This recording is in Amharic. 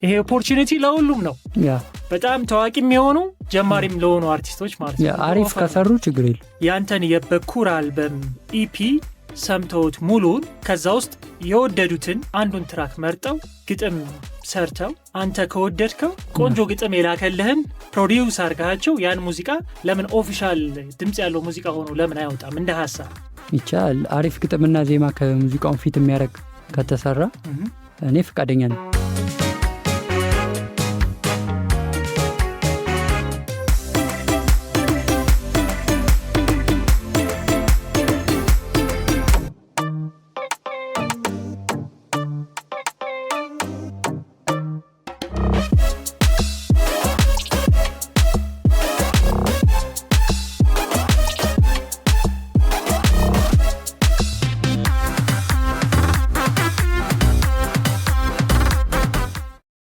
ይሄ ኦፖርቹኒቲ ለሁሉም ነው በጣም ታዋቂ የሚሆኑ ጀማሪም ለሆኑ አርቲስቶች ማለት ነው አሪፍ ከሰሩ ችግር የለም ያንተን የበኩር አልበም ኢፒ ሰምተውት ሙሉን ከዛ ውስጥ የወደዱትን አንዱን ትራክ መርጠው ግጥም ሰርተው አንተ ከወደድከው ቆንጆ ግጥም የላከልህን ፕሮዲውስ አርጋቸው ያን ሙዚቃ ለምን ኦፊሻል ድምጽ ያለው ሙዚቃ ሆኖ ለምን አይወጣም እንደ ሐሳብ ይቻላል አሪፍ ግጥምና ዜማ ከሙዚቃው ፊት የሚያረግ ከተሰራ እኔ ፍቃደኛ ነኝ